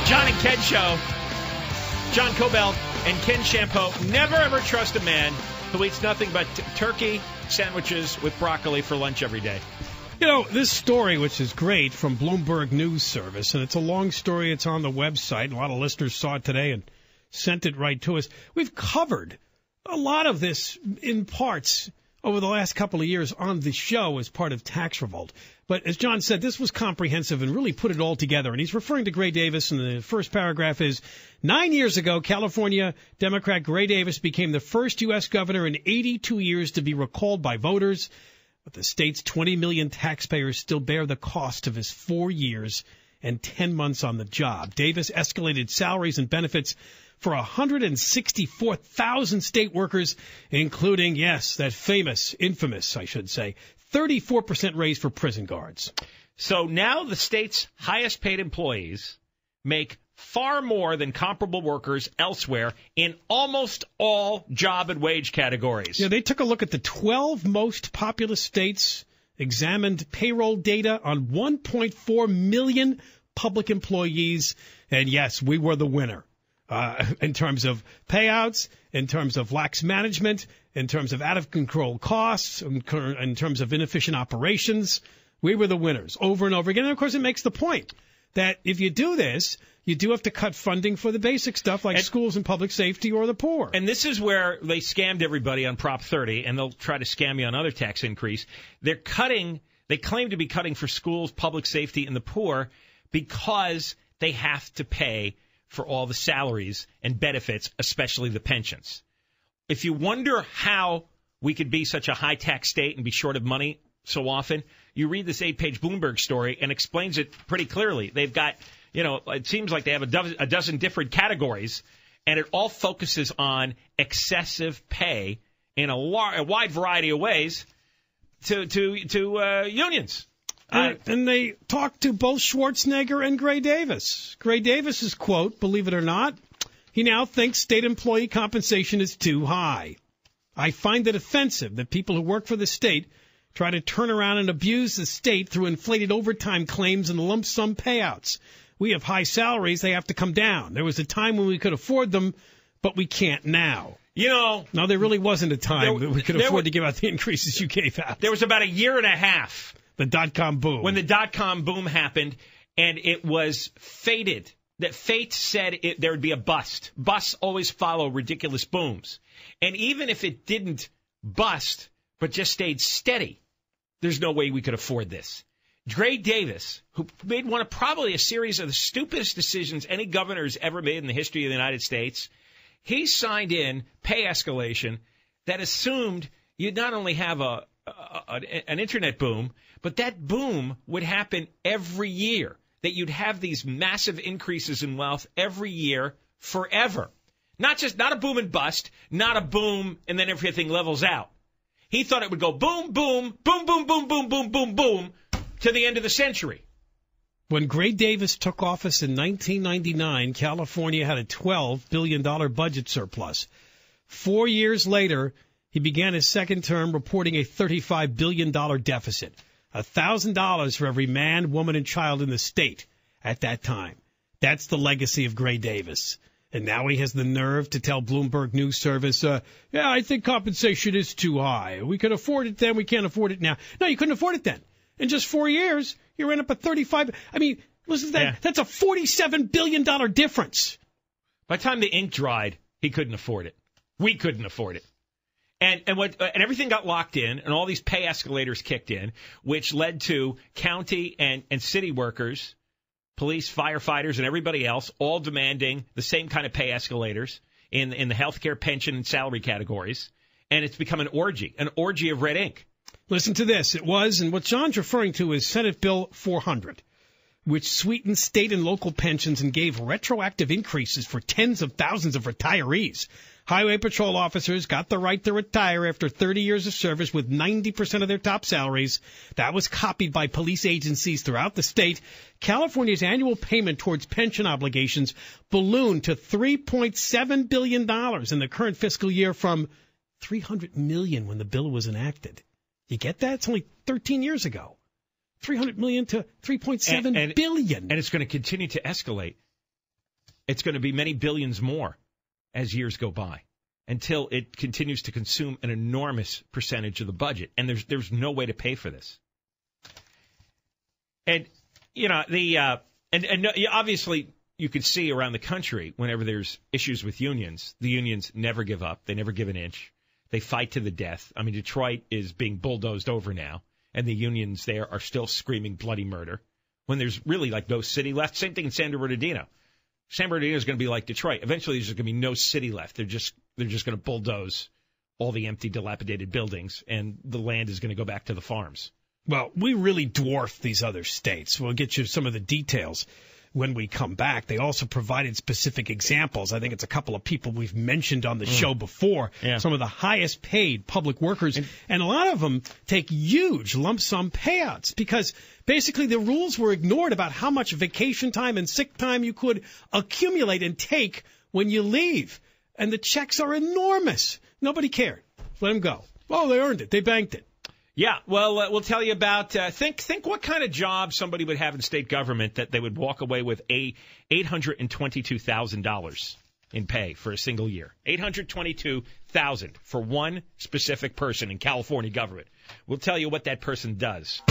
John and Ken Show. John Cobell and Ken Shampoo. Never ever trust a man who eats nothing but turkey sandwiches with broccoli for lunch every day. You know, this story, which is great, from Bloomberg News Service, and it's a long story. It's on the website. A lot of listeners saw it today and sent it right to us. We've covered a lot of this in parts over the last couple of years on the show as part of Tax Revolt. But as John said, this was comprehensive and really put it all together. And he's referring to Gray Davis, and the first paragraph is, 9 years ago, California Democrat Gray Davis became the first U.S. governor in 82 years to be recalled by voters. But the state's 20 million taxpayers still bear the cost of his 4 years and 10 months on the job. Davis escalated salaries and benefits for 164,000 state workers, including, yes, that infamous, I should say, 34% raise for prison guards. So now the state's highest paid employees make far more than comparable workers elsewhere in almost all job and wage categories. Yeah, they took a look at the 12 most populous states, examined payroll data on 1.4 million public employees, and yes, we were the winner. In terms of payouts, in terms of lax management, in terms of out-of-control costs, in terms of inefficient operations, we were the winners over and over again. And, of course, it makes the point that if you do this, you do have to cut funding for the basic stuff like schools and public safety or the poor. And this is where they scammed everybody on Prop 30, and they'll try to scam you on other tax increase. They claim to be cutting for schools, public safety, and the poor because they have to pay for all the salaries and benefits, especially the pensions. If you wonder how we could be such a high-tax state and be short of money so often, you read this 8-page Bloomberg story and explains it pretty clearly. They've got, it seems like they have a dozen different categories, and it all focuses on excessive pay in a wide variety of ways to unions. And they talked to both Schwarzenegger and Gray Davis. Gray Davis's quote, believe it or not, he now thinks state employee compensation is too high. I find it offensive that people who work for the state try to turn around and abuse the state through inflated overtime claims and lump sum payouts. We have high salaries. They have to come down. There was a time when we could afford them, but we can't now. No, there really wasn't a time that we could afford to give out the increases you gave out. There was about a year and a half. The dot-com boom. When the dot-com boom happened, and it was fated, that fate said there would be a bust. Busts always follow ridiculous booms. And even if it didn't bust, but just stayed steady, there's no way we could afford this. Gray Davis, who made probably a series of the stupidest decisions any governor has ever made in the history of the United States, he signed in pay escalation that assumed you'd not only have an internet boom, but that boom would happen every year, that you'd have these massive increases in wealth every year forever. Not a boom and bust, not a boom and then everything levels out. He thought it would go boom, boom, boom, boom, boom, boom, boom, boom, boom to the end of the century. When Gray Davis took office in 1999, California had a $12 billion budget surplus. 4 years later, he began his second term reporting a $35 billion deficit, $1,000 for every man, woman, and child in the state at that time. That's the legacy of Gray Davis. And now he has the nerve to tell Bloomberg News Service, I think compensation is too high. We could afford it then, we can't afford it now. No, you couldn't afford it then. In just 4 years, you ran up a 35. I mean, listen to that. Yeah. That's a $47 billion difference. By the time the ink dried, he couldn't afford it. We couldn't afford it. And everything got locked in, and all these pay escalators kicked in, which led to county and city workers, police, firefighters, and everybody else all demanding the same kind of pay escalators in the healthcare, pension, and salary categories. And it's become an orgy of red ink. Listen to this. It was, and what John's referring to is Senate Bill 400, which sweetened state and local pensions and gave retroactive increases for tens of thousands of retirees. Highway patrol officers got the right to retire after 30 years of service with 90% of their top salaries. That was copied by police agencies throughout the state. California's annual payment towards pension obligations ballooned to $3.7 billion in the current fiscal year from $300 million when the bill was enacted. You get that? It's only 13 years ago. $300 million to $3.7 billion. And it's going to continue to escalate. it's going to be many billions more as years go by until it continues to consume an enormous percentage of the budget. And there's no way to pay for this. And, you know, obviously you can see around the country whenever there's issues with unions, the unions never give up. They never give an inch. They fight to the death. I mean, Detroit is being bulldozed over now, and the unions there are still screaming bloody murder when there's really like no city left. Same thing in San Bernardino. San Bernardino is going to be like Detroit. Eventually, there's going to be no city left. They're just going to bulldoze all the empty, dilapidated buildings, and the land is going to go back to the farms. Well, we really dwarf these other states. We'll get you some of the details when we come back. They also provided specific examples. I think it's a couple of people we've mentioned on the show before. Yeah. Some of the highest paid public workers. And a lot of them take huge lump sum payouts because basically the rules were ignored about how much vacation time and sick time you could accumulate and take when you leave. And the checks are enormous. Nobody cared. Let them go. Oh, they earned it. They banked it. Yeah, well, we'll tell you about, think what kind of job somebody would have in state government that they would walk away with $822,000 in pay for a single year. $822,000 for one specific person in California government. We'll tell you what that person does.